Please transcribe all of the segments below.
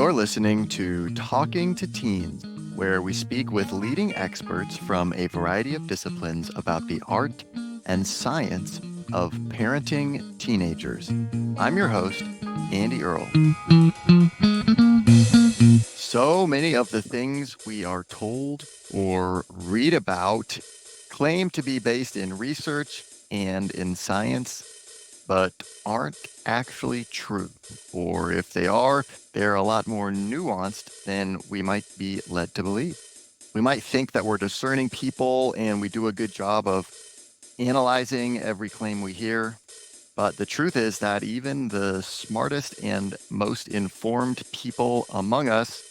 You're listening to Talking to Teens, where we speak with leading experts from a variety of disciplines about the art and science of parenting teenagers. I'm your host, Andy Earle. So many of the things we are told or read about claim to be based in research and in science, but aren't actually true. Or if they are, they're a lot more nuanced than we might be led to believe. We might think that we're discerning people and we do a good job of analyzing every claim we hear. But the truth is that even the smartest and most informed people among us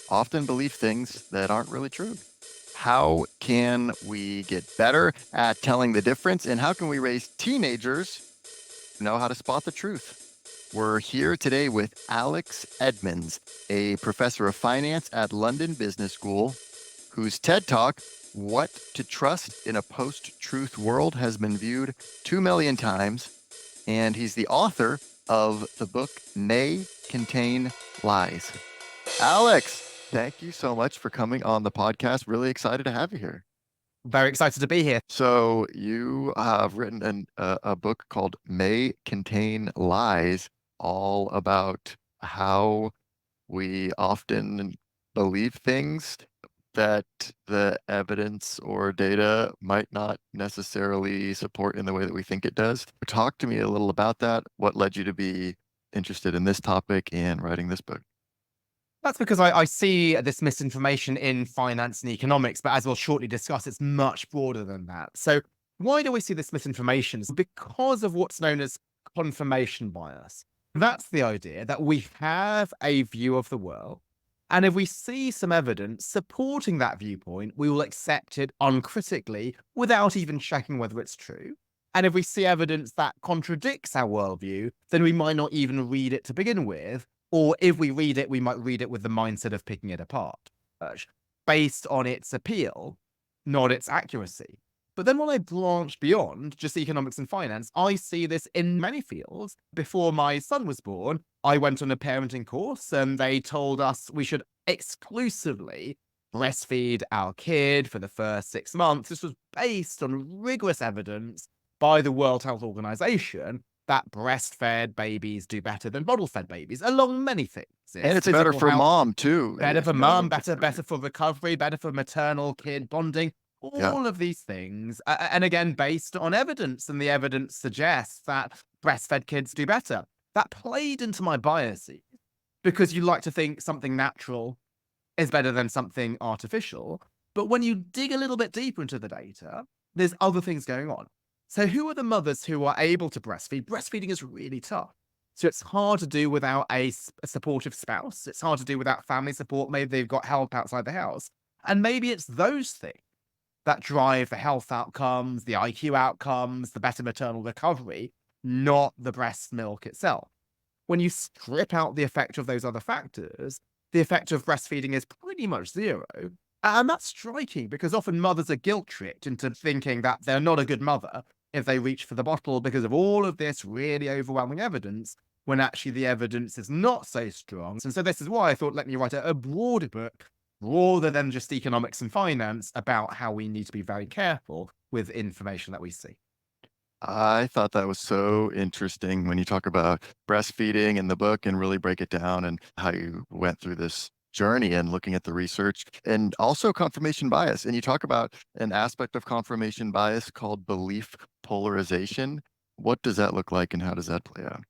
often believe things that aren't really true. How can we get better at telling the difference? And how can we raise teenagers who know how to spot the truth? We're here today with Alex Edmans, a professor of finance at London Business School, whose TED Talk, What to Trust in a Post-Truth World, has been viewed 2 million times. And he's the author of the book May Contain Lies. Alex, thank you so much for coming on the podcast. Really excited to have you here. Very excited to be here. So you have written a book called May Contain Lies, all about how we often believe things that the evidence or data might not necessarily support in the way that we think it does. Talk to me a little about that. What led you to be interested in this topic and writing this book? That's because I see this misinformation in finance and economics, but as we'll shortly discuss, it's much broader than that. So why do we see this misinformation? It's because of what's known as confirmation bias. That's the idea that we have a view of the world, and if we see some evidence supporting that viewpoint, we will accept it uncritically without even checking whether it's true. And if we see evidence that contradicts our worldview, then we might not even read it to begin with. Or if we read it, we might read it with the mindset of picking it apart, based on its appeal, not its accuracy. But then when I branch beyond just economics and finance, I see this in many fields. Before my son was born, I went on a parenting course and they told us we should exclusively breastfeed our kid for the first 6 months. This was based on rigorous evidence by the World Health Organization that breastfed babies do better than bottle-fed babies, along many things. And it's better for mom, too. Better for mom, better for recovery, better for maternal-kid bonding, all of these things. And again, based on evidence, and the evidence suggests that breastfed kids do better. That played into my biases, because you like to think something natural is better than something artificial. But when you dig a little bit deeper into the data, there's other things going on. So who are the mothers who are able to breastfeed? Breastfeeding is really tough. So it's hard to do without a supportive spouse. It's hard to do without family support. Maybe they've got help outside the house. And maybe it's those things that drive the health outcomes, the IQ outcomes, the better maternal recovery, not the breast milk itself. When you strip out the effect of those other factors, the effect of breastfeeding is pretty much zero. And that's striking because often mothers are guilt-tricked into thinking that they're not a good mother if they reach for the bottle because of all of this really overwhelming evidence, when actually the evidence is not so strong. And so this is why I thought, let me write a broader book, broader than just economics and finance, about how we need to be very careful with information that we see. I thought that was so interesting when you talk about breastfeeding in the book and really break it down and how you went through this journey and looking at the research and also confirmation bias. And you talk about an aspect of confirmation bias called belief polarization. What does that look like and how does that play out?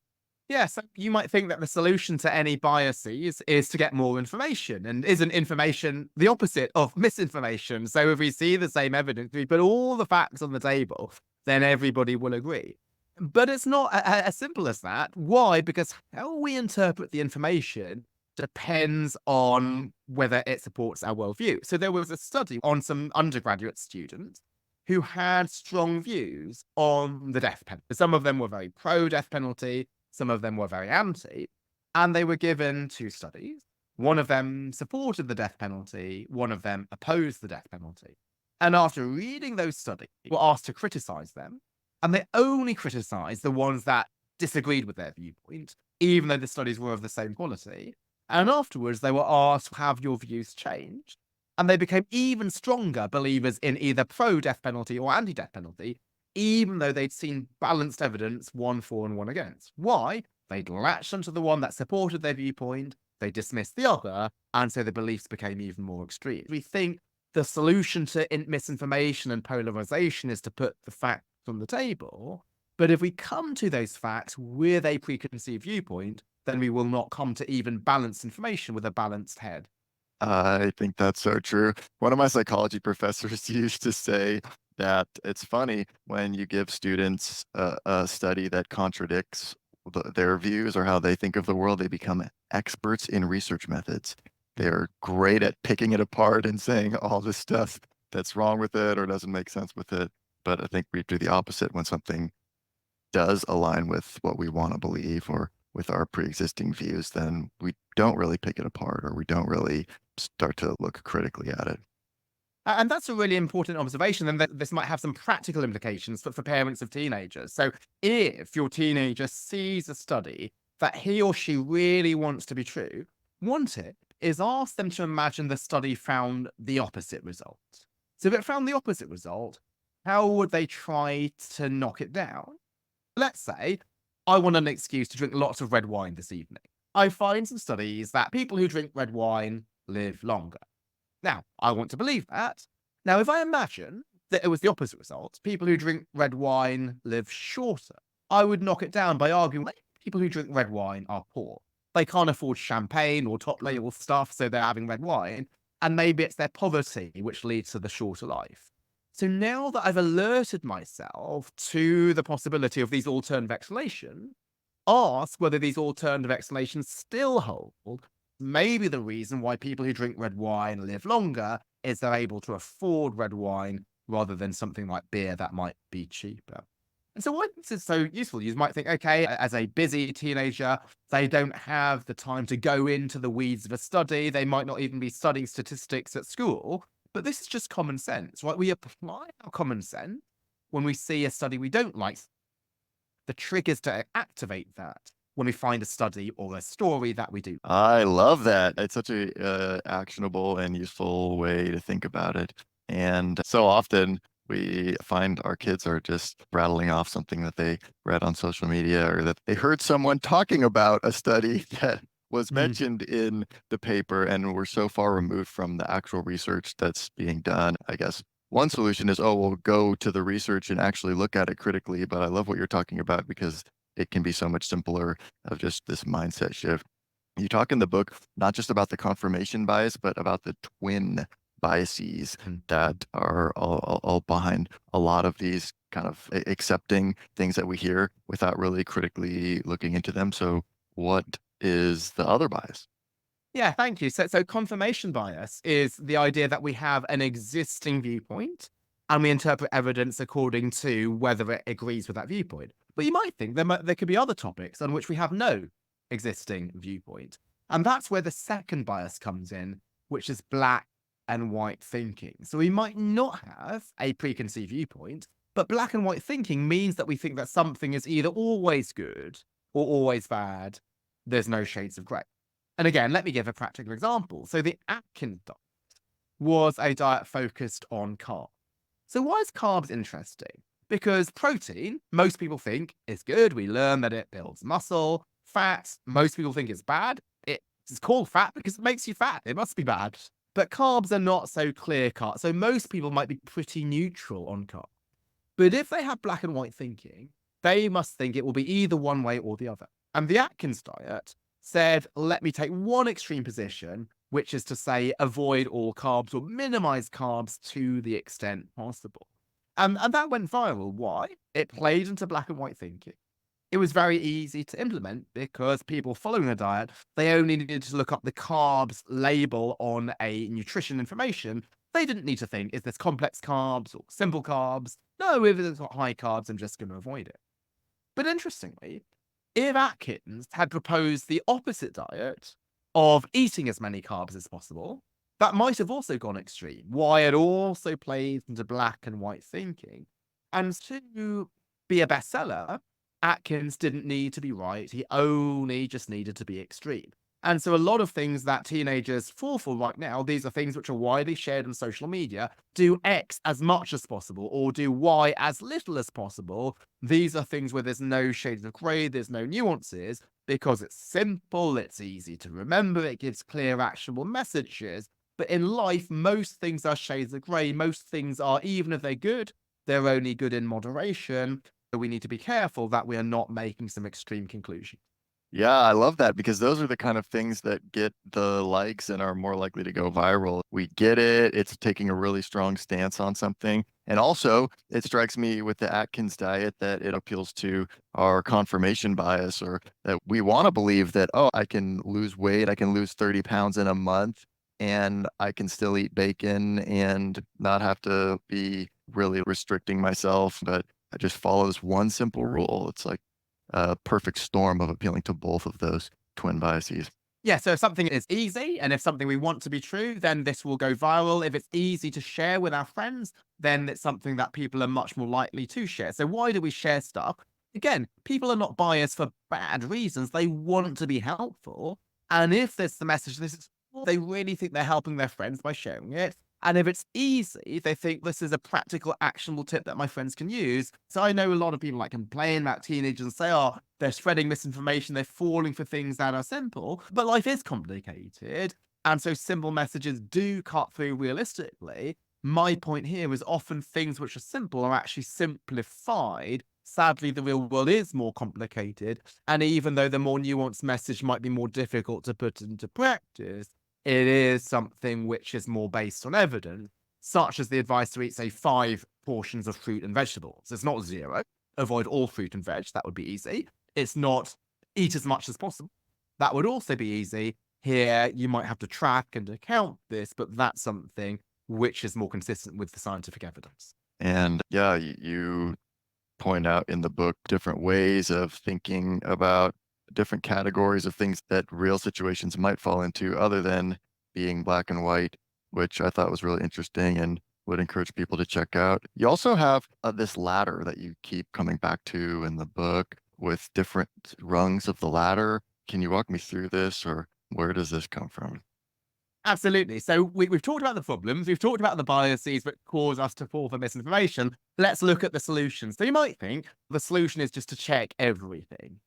Yeah, so you might think that the solution to any biases is to get more information. And isn't information the opposite of misinformation? So if we see the same evidence, we put all the facts on the table, then everybody will agree. But it's not as simple as that. Why? Because how we interpret the information depends on whether it supports our worldview. So there was a study on some undergraduate students who had strong views on the death penalty. Some of them were very pro-death penalty, some of them were very anti, and they were given 2 studies. One of them supported the death penalty, one of them opposed the death penalty. And after reading those studies, they were asked to criticize them, and they only criticized the ones that disagreed with their viewpoint, even though the studies were of the same quality. And afterwards, they were asked, have your views changed? And they became even stronger believers in either pro-death penalty or anti-death penalty, even though they'd seen balanced evidence, one for and one against. Why? They'd latched onto the one that supported their viewpoint, they dismissed the other, and so the beliefs became even more extreme. We think the solution to misinformation and polarization is to put the facts on the table. But if we come to those facts with a preconceived viewpoint, then we will not come to even balanced information with a balanced head. I think that's so true. One of my psychology professors used to say that it's funny when you give students a study that contradicts their views or how they think of the world, they become experts in research methods. They're great at picking it apart and saying all this stuff that's wrong with it or doesn't make sense with it. But I think we do the opposite when something does align with what we want to believe or with our pre-existing views, then we don't really pick it apart or we don't really start to look critically at it. And that's a really important observation. And this might have some practical implications for parents of teenagers. So if your teenager sees a study that he or she really wants to be true, one tip is ask them to imagine the study found the opposite result. So if it found the opposite result, how would they try to knock it down? Let's say I want an excuse to drink lots of red wine this evening. I find some studies that people who drink red wine live longer. Now, I want to believe that. Now, if I imagine that it was the opposite result, people who drink red wine live shorter, I would knock it down by arguing that people who drink red wine are poor. They can't afford champagne or top level stuff, so they're having red wine. And maybe it's their poverty which leads to the shorter life. So now that I've alerted myself to the possibility of these alternative explanations, ask whether these alternative explanations still hold. Maybe the reason why people who drink red wine live longer is they're able to afford red wine rather than something like beer that might be cheaper. And so why this is so useful? You might think, okay, as a busy teenager, they don't have the time to go into the weeds of a study. They might not even be studying statistics at school. But this is just common sense, right? We apply our common sense when we see a study we don't like. The trick is to activate that when we find a study or a story that we do. I love that. It's such a actionable and useful way to think about it. And so often we find our kids are just rattling off something that they read on social media or that they heard someone talking about a study that was Mm. mentioned in the paper, and we're so far removed from the actual research that's being done. I guess one solution is, oh, we'll go to the research and actually look at it critically. But I love what you're talking about because it can be so much simpler of just this mindset shift. You talk in the book not just about the confirmation bias, but about the twin biases Mhm. that are all behind a lot of these kind of accepting things that we hear without really critically looking into them. So, what is the other bias? Yeah, thank you. So confirmation bias is the idea that we have an existing viewpoint and we interpret evidence according to whether it agrees with that viewpoint. But you might think there could be other topics on which we have no existing viewpoint. And that's where the second bias comes in, which is black and white thinking. So we might not have a preconceived viewpoint, but black and white thinking means that we think that something is either always good or always bad. There's no shades of grey. And again, let me give a practical example. So the Atkins diet was a diet focused on carbs. So why is carbs interesting? Because protein, most people think is good. We learn that it builds muscle. Fat, most people think is bad. It's called fat because it makes you fat. It must be bad. But carbs are not so clear cut. So most people might be pretty neutral on carbs. But if they have black and white thinking, they must think it will be either one way or the other. And the Atkins diet said, let me take one extreme position, which is to say, avoid all carbs or minimize carbs to the extent possible. And that went viral. Why? It played into black and white thinking. It was very easy to implement because people following the diet, they only needed to look up the carbs label on a nutrition information. They didn't need to think, is this complex carbs or simple carbs? No, if it's got high carbs, I'm just going to avoid it. But interestingly, if Atkins had proposed the opposite diet of eating as many carbs as possible, that might have also gone extreme. Why it also plays into black and white thinking. And to be a bestseller, Atkins didn't need to be right. He only just needed to be extreme. And so a lot of things that teenagers fall for right now, these are things which are widely shared on social media. Do X as much as possible or do Y as little as possible. These are things where there's no shades of grey, there's no nuances, because it's simple, it's easy to remember, it gives clear, actionable messages. But in life, most things are shades of grey. Most things are, even if they're good, they're only good in moderation. So we need to be careful that we are not making some extreme conclusions. Yeah, I love that because those are the kind of things that get the likes and are more likely to go viral. We get it. It's taking a really strong stance on something. And also, it strikes me with the Atkins diet that it appeals to our confirmation bias, or that we want to believe that, oh, I can lose weight, I can lose 30 pounds in a month, and I can still eat bacon and not have to be really restricting myself. But I just follow this one simple rule. It's like, a perfect storm of appealing to both of those twin biases. Yeah, so if something is easy and if something we want to be true, then this will go viral. If it's easy to share with our friends, then it's something that people are much more likely to share. So why do we share stuff? Again, people are not biased for bad reasons. They want to be helpful. And if there's the message, this is, they really think they're helping their friends by sharing it. And if it's easy, they think this is a practical, actionable tip that my friends can use. So I know a lot of people like complain about teenagers and say, oh, they're spreading misinformation, they're falling for things that are simple, but life is complicated. And so simple messages do cut through realistically. My point here is often things which are simple are actually simplified. Sadly, the real world is more complicated. And even though the more nuanced message might be more difficult to put into practice, it is something which is more based on evidence, such as the advice to eat, say, 5 portions of fruit and vegetables. It's not 0. Avoid all fruit and veg. That would be easy. It's not eat as much as possible. That would also be easy. Here, you might have to track and account this, but that's something which is more consistent with the scientific evidence. And yeah, you point out in the book different ways of thinking about different categories of things that real situations might fall into other than being black and white, which I thought was really interesting and would encourage people to check out. You also have this ladder that you keep coming back to in the book with different rungs of the ladder. Can you walk me through this, or where does this come from? Absolutely. So we've talked about the problems, we've talked about the biases that cause us to fall for misinformation. Let's look at the solutions. So you might think the solution is just to check everything.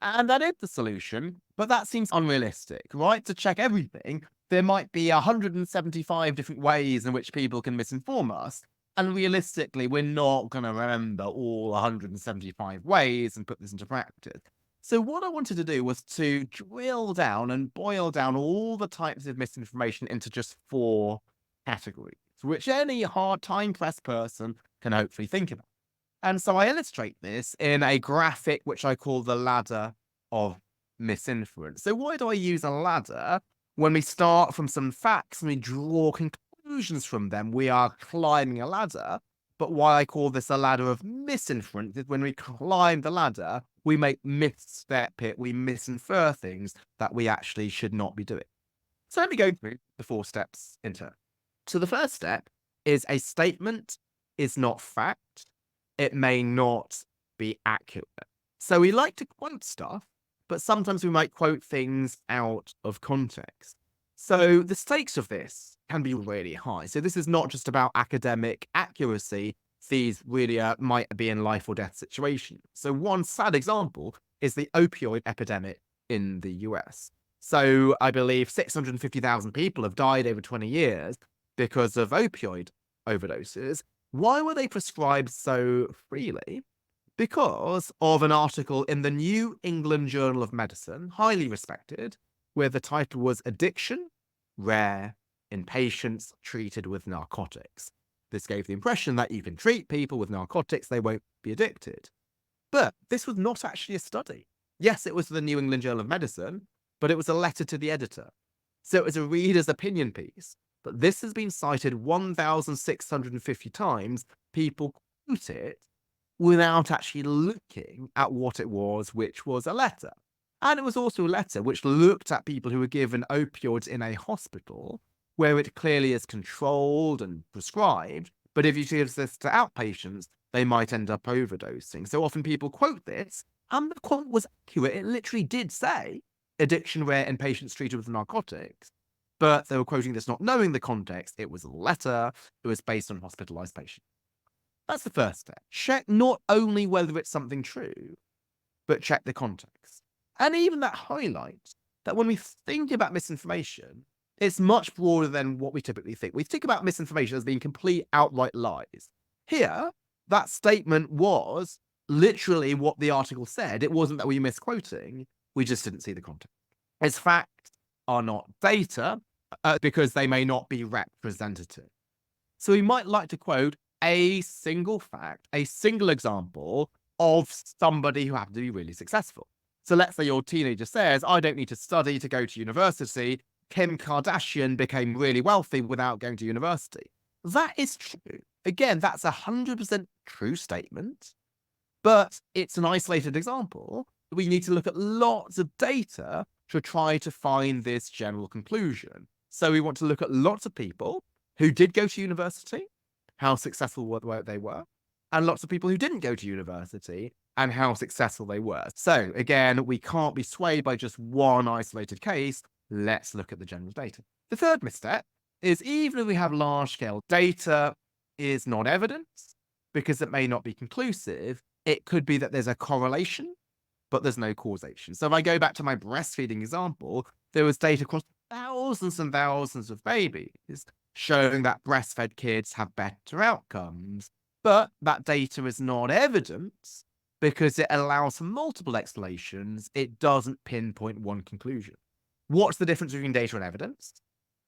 And that is the solution, but that seems unrealistic, right? To check everything, there might be 175 different ways in which people can misinform us. And realistically, we're not going to remember all 175 ways and put this into practice. So what I wanted to do was to drill down and boil down all the types of misinformation into just 4 categories, which any hard time pressed person can hopefully think about. And so I illustrate this in a graphic which I call the ladder of misinference. So why do I use a ladder? When we start from some facts and we draw conclusions from them, we are climbing a ladder. But why I call this a ladder of misinference is when we climb the ladder, we make misstep it, we misinfer things that we actually should not be doing. So let me go through the 4 steps in turn. So the first step is a statement is not fact. It may not be accurate. So we like to quote stuff, but sometimes we might quote things out of context. So the stakes of this can be really high. So this is not just about academic accuracy. These really might be in life or death situations. So one sad example is the opioid epidemic in the US. So I believe 650,000 people have died over 20 years because of opioid overdoses. Why were they prescribed so freely? Because of an article in the New England Journal of Medicine, highly respected, where the title was Addiction, Rare in Patients Treated with Narcotics. This gave the impression that you can treat people with narcotics, they won't be addicted. But this was not actually a study. Yes, it was the New England Journal of Medicine, but it was a letter to the editor. So it was a reader's opinion piece. But this has been cited 1,650 times. People quote it without actually looking at what it was, which was a letter. And it was also a letter which looked at people who were given opioids in a hospital, where it clearly is controlled and prescribed. But if you give this to outpatients, they might end up overdosing. So often people quote this, and the quote was accurate. It literally did say addiction rare in patients treated with narcotics, but they were quoting this not knowing the context. It was a letter. It was based on hospitalized patients. That's the first step. Check not only whether it's something true, but check the context. And even that highlights that when we think about misinformation, it's much broader than what we typically think. We think about misinformation as being complete outright lies. Here, that statement was literally what the article said. It wasn't that we were misquoting, we just didn't see the context. As facts are not data, because they may not be representative. So we might like to quote a single fact, a single example of somebody who happened to be really successful. So let's say your teenager says, I don't need to study to go to university. Kim Kardashian became really wealthy without going to university. That is true. Again, that's 100% true statement, but it's an isolated example. We need to look at lots of data to try to find this general conclusion. So we want to look at lots of people who did go to university, how successful they were, and lots of people who didn't go to university and how successful they were. So again, we can't be swayed by just one isolated case. Let's look at the general data. The third misstep is even if we have large-scale data is not evidence because it may not be conclusive. It could be that there's a correlation, but there's no causation. So if I go back to my breastfeeding example, there was data across thousands and thousands of babies showing that breastfed kids have better outcomes. But that data is not evidence because it allows for multiple explanations. It doesn't pinpoint one conclusion. What's the difference between data and evidence?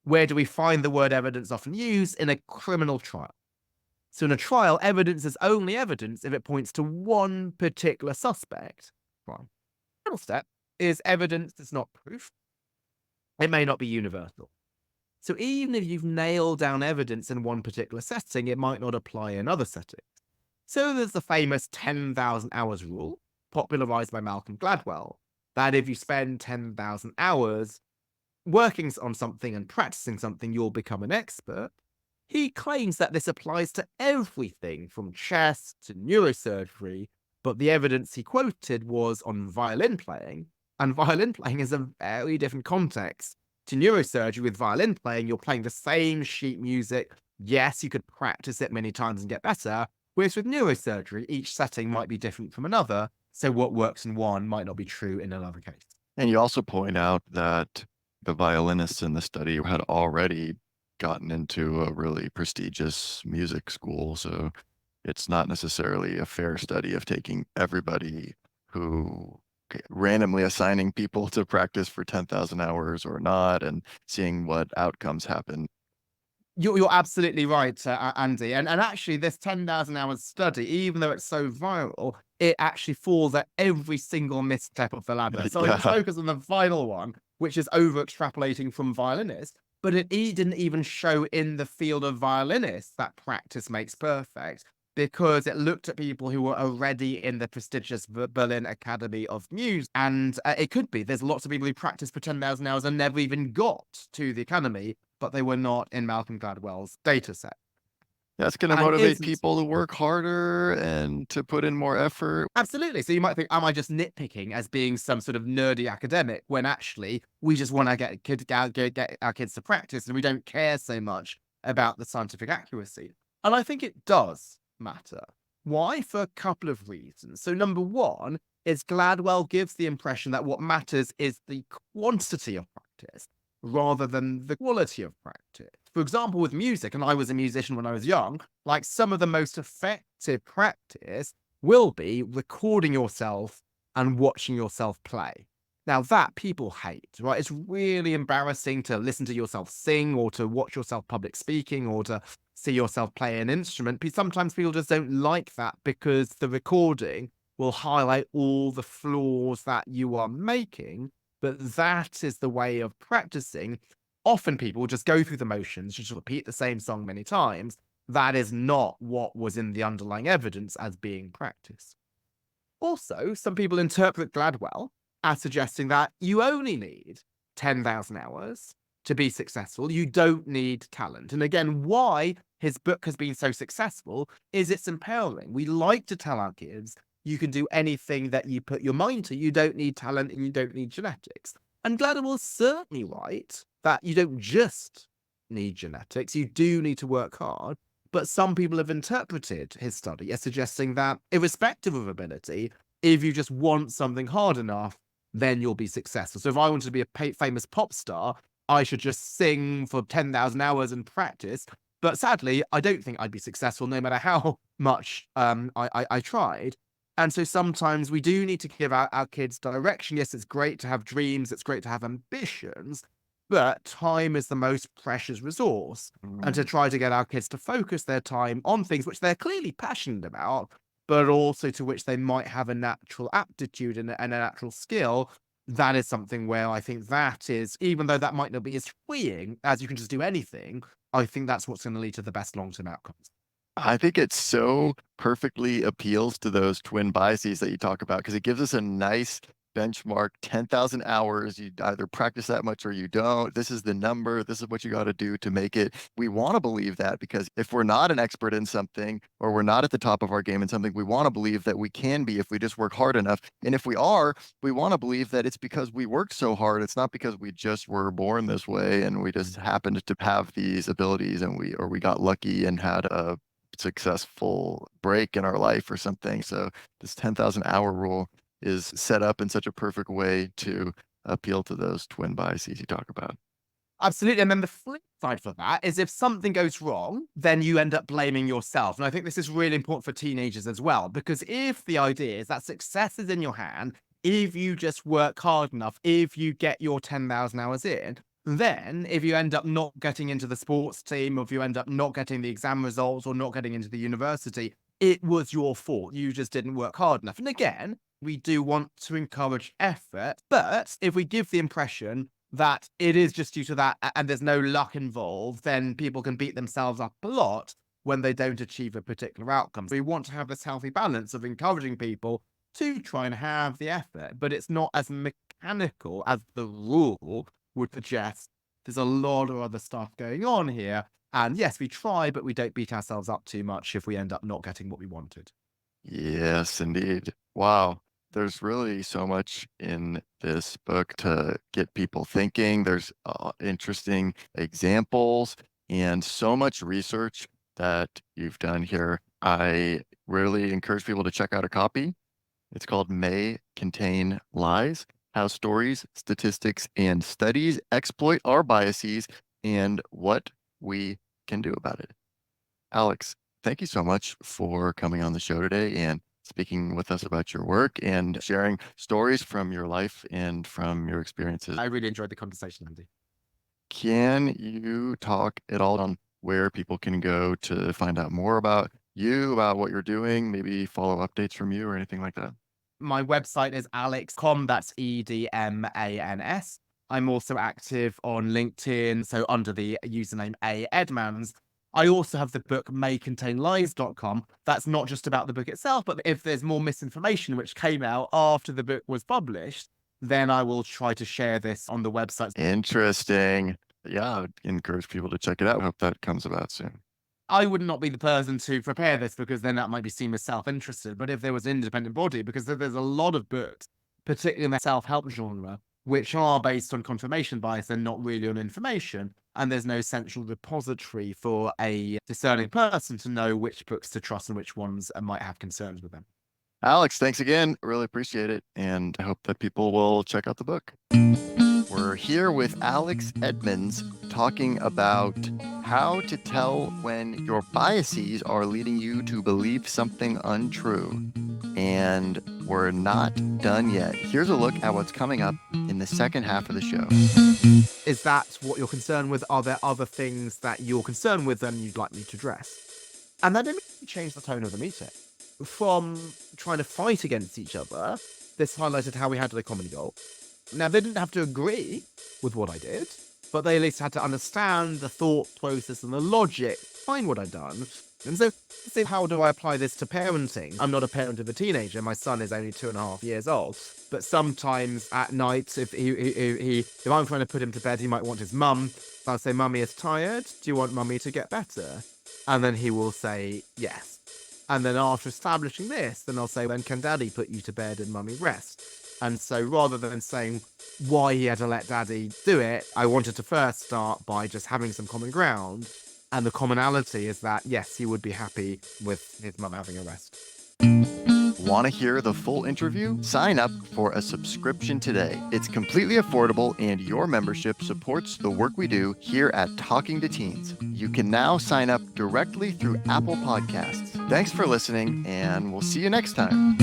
Where do we find the word evidence often used? In a criminal trial. So in a trial, evidence is only evidence if it points to one particular suspect. Well, the final step is evidence is not proof. It may not be universal. So even if you've nailed down evidence in one particular setting, it might not apply in other settings. So there's the famous 10,000 hours rule, popularized by Malcolm Gladwell, that if you spend 10,000 hours working on something and practicing something, you'll become an expert. He claims that this applies to everything from chess to neurosurgery, but the evidence he quoted was on violin playing, and violin playing is a very different context to neurosurgery. With violin playing, you're playing the same sheet music. Yes, you could practice it many times and get better, whereas with neurosurgery, each setting might be different from another, so what works in one might not be true in another case. And you also point out that the violinists in the study had already gotten into a really prestigious music school, so it's not necessarily a fair study of taking everybody who randomly assigning people to practice for 10,000 hours or not and seeing what outcomes happen. You're absolutely right, Andy. And actually, this 10,000 hours study, even though it's so viral, it actually falls at every single misstep of the ladder. So let's focus on the final one, which is over extrapolating from violinists. But it didn't even show in the field of violinists that practice makes perfect, because it looked at people who were already in the prestigious Berlin Academy of Music. And it could be there's lots of people who practiced for 10,000 hours and never even got to the academy, but they were not in Malcolm Gladwell's data set. That's going to motivate people to work harder and to put in more effort. Absolutely. So you might think, am I just nitpicking as being some sort of nerdy academic, when actually we just want to get our kids to practice and we don't care so much about the scientific accuracy? And I think it does matter. Why? For a couple of reasons. So number one is Gladwell gives the impression that what matters is the quantity of practice rather than the quality of practice. For example, with music, and I was a musician when I was young, like some of the most effective practice will be recording yourself and watching yourself play. Now that people hate, right? It's really embarrassing to listen to yourself sing or to watch yourself public speaking or to see yourself play an instrument. Sometimes people just don't like that because the recording will highlight all the flaws that you are making. But that is the way of practicing. Often people just go through the motions, just repeat the same song many times. That is not what was in the underlying evidence as being practiced. Also, some people interpret Gladwell as suggesting that you only need 10,000 hours to be successful. You don't need talent. And again, why his book has been so successful is it's empowering. We like to tell our kids, you can do anything that you put your mind to. You don't need talent and you don't need genetics. And Gladwell's certainly right that you don't just need genetics, you do need to work hard. But some people have interpreted his study as suggesting that, irrespective of ability, if you just want something hard enough, then you'll be successful. So if I wanted to be a famous pop star, I should just sing for 10,000 hours and practice. But sadly, I don't think I'd be successful no matter how much I tried. And so sometimes we do need to give our kids direction. Yes, it's great to have dreams, it's great to have ambitions, but time is the most precious resource. And to Mm. try to get our kids to focus their time on things which they're clearly passionate about, but also to which they might have a natural aptitude and a natural skill, that is something where I think that is, even though that might not be as freeing as you can just do anything, I think that's what's going to lead to the best long-term outcomes. I think it so perfectly appeals to those twin biases that you talk about because it gives us a nice benchmark 10,000 hours. You either practice that much or you don't. This is the number. This is what you got to do to make it. We want to believe that because if we're not an expert in something or we're not at the top of our game in something, we want to believe that we can be if we just work hard enough. And if we are, we want to believe that it's because we worked so hard. It's not because we just were born this way and we just happened to have these abilities and we got lucky and had a successful break in our life or something. So this 10,000 hour rule is set up in such a perfect way to appeal to those twin biases you talk about. Absolutely. And then the flip side for that is if something goes wrong, then you end up blaming yourself. And I think this is really important for teenagers as well, because if the idea is that success is in your hand, if you just work hard enough, if you get your 10,000 hours in, then if you end up not getting into the sports team, or if you end up not getting the exam results or not getting into the university, it was your fault. You just didn't work hard enough. And again, we do want to encourage effort. But if we give the impression that it is just due to that and there's no luck involved, then people can beat themselves up a lot when they don't achieve a particular outcome. So we want to have this healthy balance of encouraging people to try and have the effort, but it's not as mechanical as the rule would suggest. There's a lot of other stuff going on here. And yes, we try, but we don't beat ourselves up too much if we end up not getting what we wanted. Yes, indeed. Wow. There's really so much in this book to get people thinking. There's interesting examples and so much research that you've done here. I really encourage people to check out a copy. It's called May Contain Lies: How Stories, Statistics, and Studies Exploit Our Biases and What We Can Do About It. Alex, thank you so much for coming on the show today and speaking with us about your work and sharing stories from your life and from your experiences. I really enjoyed the conversation, Andy. Can you talk at all on where people can go to find out more about you, about what you're doing, maybe follow updates from you or anything like that? My website is alex.com. That's Edmans. I'm also active on LinkedIn, so under the username A Edmans. I also have the book maycontainlies.com. That's not just about the book itself, but if there's more misinformation which came out after the book was published, then I will try to share this on the website. Interesting. Yeah, I would encourage people to check it out. I hope that comes about soon. I would not be the person to prepare this because then that might be seen as self-interested. But if there was an independent body, because there's a lot of books, particularly in the self-help genre, which are based on confirmation bias and not really on information, and there's no central repository for a discerning person to know which books to trust and which ones might have concerns with them. Alex, thanks again. Really appreciate it. And I hope that people will check out the book. We're here with Alex Edmans talking about how to tell when your biases are leading you to believe something untrue. And we're not done yet. Here's a look at what's coming up in the second half of the show. Is that what you're concerned with? Are there other things that you're concerned with and you'd like me to address? And that immediately changed the tone of the meeting. From trying to fight against each other, this highlighted how we had a common goal. Now, they didn't have to agree with what I did, but they at least had to understand the thought process and the logic behind what I'd done. And so, how do I apply this to parenting? I'm not a parent of a teenager. My son is only 2.5 years old. But sometimes at night, if I'm trying to put him to bed, he might want his mum. I'll say, "Mummy is tired. Do you want Mummy to get better?" And then he will say, "Yes." And then after establishing this, then I'll say, "When can Daddy put you to bed and Mummy rest?" And so rather than saying why he had to let daddy do it, I wanted to first start by just having some common ground. And the commonality is that, yes, he would be happy with his mum having a rest. Want to hear the full interview? Sign up for a subscription today. It's completely affordable, and your membership supports the work we do here at Talking to Teens. You can now sign up directly through Apple Podcasts. Thanks for listening, and we'll see you next time.